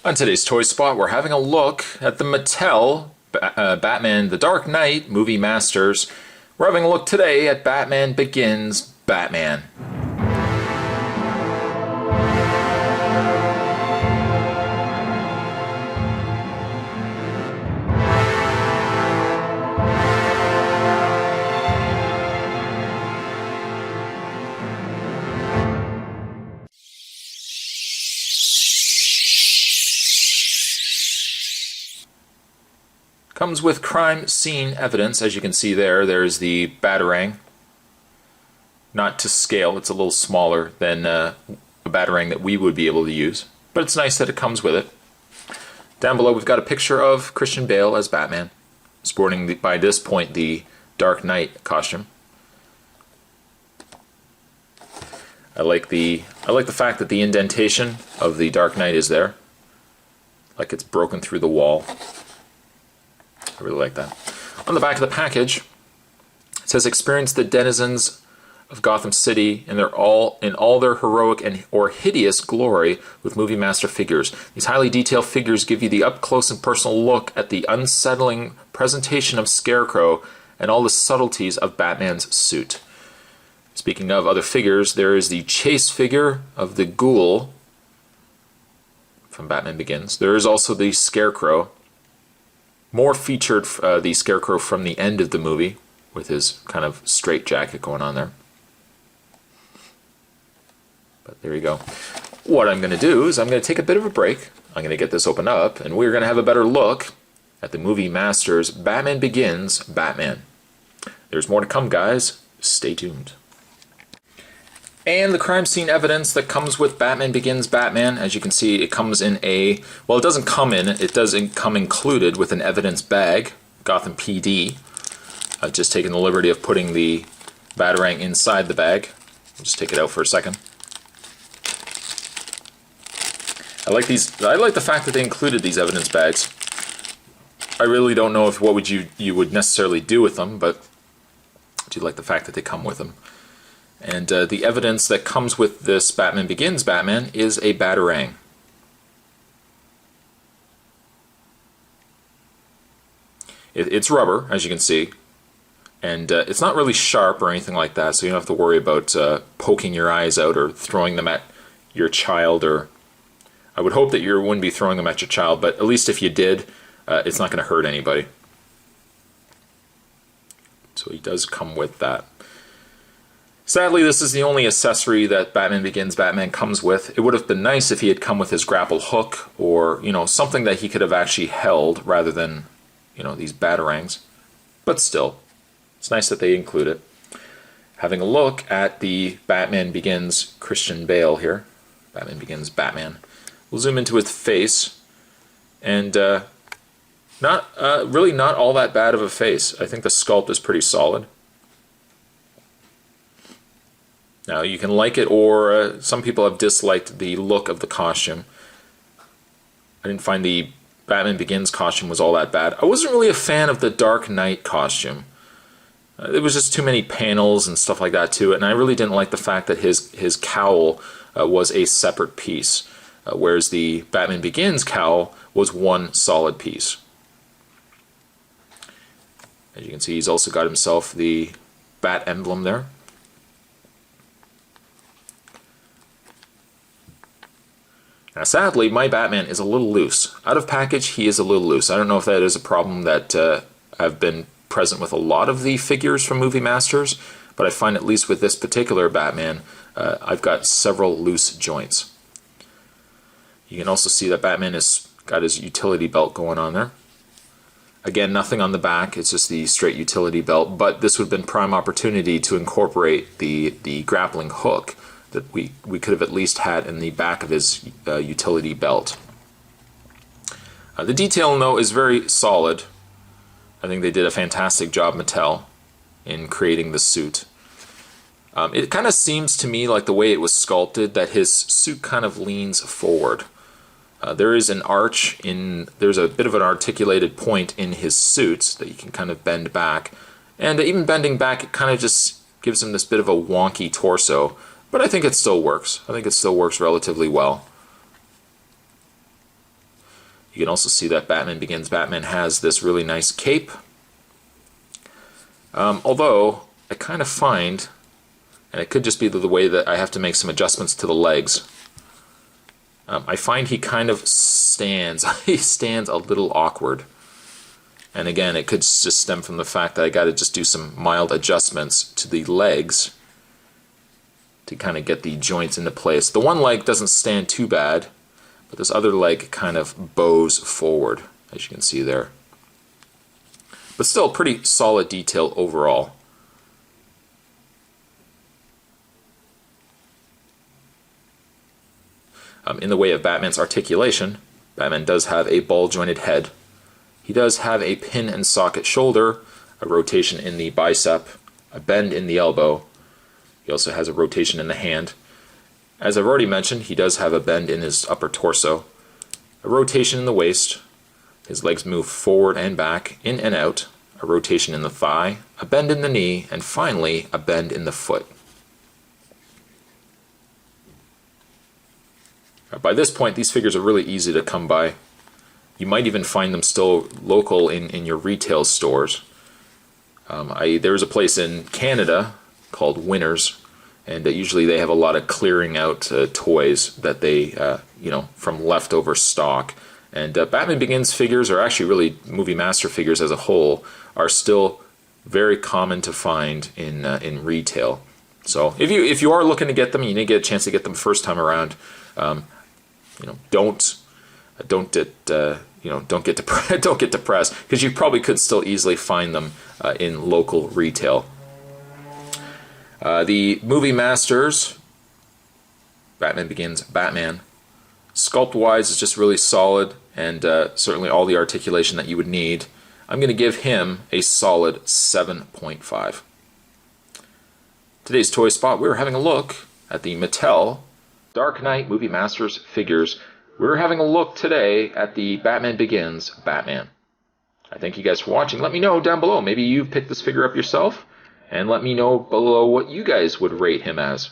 On today's Toy Spot, we're having a look at the Mattel Batman The Dark Knight Movie Masters. We're having a look today at Batman Begins Batman. Comes with crime scene evidence. As you can see there's the Batarang. Not to scale, it's a little smaller than a Batarang that we would be able to use. But it's nice that it comes with it. Down below we've got a picture of Christian Bale as Batman, sporting, by this point, the Dark Knight costume. I like the fact that the indentation of the Dark Knight is there. Like it's broken through the wall. I really like that. On the back of the package, it says, "Experience the denizens of Gotham City in all their heroic or hideous glory with Movie Master figures. These highly detailed figures give you the up-close and personal look at the unsettling presentation of Scarecrow and all the subtleties of Batman's suit." Speaking of other figures, there is the chase figure of the Ghoul from Batman Begins. There is also the Scarecrow. More featured the Scarecrow from the end of the movie, with his kind of straight jacket going on there. But there you go. What I'm going to do is I'm going to take a bit of a break. I'm going to get this opened up, and we're going to have a better look at the Movie Masters Batman Begins Batman. There's more to come, guys. Stay tuned. And the crime scene evidence that comes with Batman Begins Batman. As you can see, it comes in well, it doesn't come in, it doesn't come included with an evidence bag, Gotham PD. I've just taken the liberty of putting the Batarang inside the bag. I'll just take it out for a second. I like the fact that they included these evidence bags. I really don't know what you would necessarily do with them, but I do like the fact that they come with them. And the evidence that comes with this Batman Begins Batman is a Batarang. It's rubber, as you can see, and it's not really sharp or anything like that, so you don't have to worry about poking your eyes out or throwing them at your child. Or I would hope that you wouldn't be throwing them at your child, but at least if you did, it's not going to hurt anybody. So he does come with that. Sadly, this is the only accessory that Batman Begins Batman comes with. It would have been nice if he had come with his grapple hook, or, something that he could have actually held rather than, these Batarangs. But still, it's nice that they include it. Having a look at the Batman Begins Christian Bale here. Batman Begins Batman. We'll zoom into his face, and really not all that bad of a face. I think the sculpt is pretty solid. Now, you can like it, or some people have disliked the look of the costume. I didn't find the Batman Begins costume was all that bad. I wasn't really a fan of the Dark Knight costume. There was just too many panels and stuff like that to it, and I really didn't like the fact that his cowl was a separate piece, whereas the Batman Begins cowl was one solid piece. As you can see, he's also got himself the bat emblem there. Now, sadly, my Batman is a little loose. Out of package, he is a little loose. I don't know if that is a problem that I've been present with a lot of the figures from Movie Masters, but I find at least with this particular Batman, I've got several loose joints. You can also see that Batman has got his utility belt going on there. Again, nothing on the back, it's just the straight utility belt, but this would have been prime opportunity to incorporate the grappling hook that we could have at least had in the back of his utility belt. The detail, though, is very solid. I think they did a fantastic job, Mattel, in creating the suit. It kind of seems to me, like the way it was sculpted, that his suit kind of leans forward. There is an arch there's a bit of an articulated point in his suit that you can kind of bend back. And even bending back, it kind of just gives him this bit of a wonky torso. But I think it still works. I think it still works relatively well. You can also see that Batman Begins Batman has this really nice cape. Although, I kind of find, and it could just be the way that I have to make some adjustments to the legs, I find he kind of stands, he stands a little awkward. And again, it could just stem from the fact that I got to just do some mild adjustments to the legs to kind of get the joints into place. The one leg doesn't stand too bad, but this other leg kind of bows forward, as you can see there. But still, pretty solid detail overall. In the way of Batman's articulation, Batman does have a ball-jointed head. He does have a pin and socket shoulder, a rotation in the bicep, a bend in the elbow. He also has a rotation in the hand. As I've already mentioned, he does have a bend in his upper torso, a rotation in the waist. His legs move forward and back, in and out, a rotation in the thigh, a bend in the knee, and finally a bend in the foot. By this point, these figures are really easy to come by. You might even find them still local in your retail stores. There's a place in Canada called Winners, and usually they have a lot of clearing out toys that they, from leftover stock. And Batman Begins figures, or actually really Movie Master figures as a whole, are still very common to find in retail. So if you are looking to get them, you need to get a chance to get them first time around. Don't get depressed, because you probably could still easily find them in local retail. The Movie Masters, Batman Begins Batman, sculpt-wise is just really solid, and certainly all the articulation that you would need. I'm going to give him a solid 7.5. Today's Toy Spot, we're having a look at the Mattel Dark Knight Movie Masters figures. We're having a look today at the Batman Begins Batman. I thank you guys for watching. Let me know down below. Maybe you've picked this figure up yourself, and let me know below what you guys would rate him as.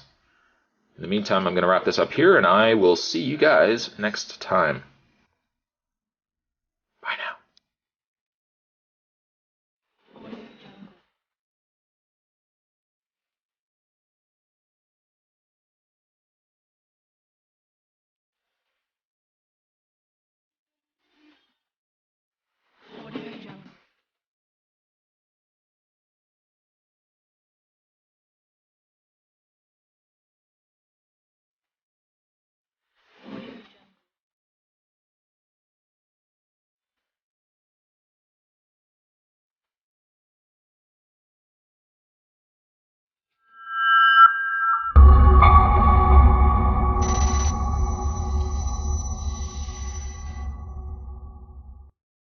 In the meantime, I'm going to wrap this up here, and I will see you guys next time.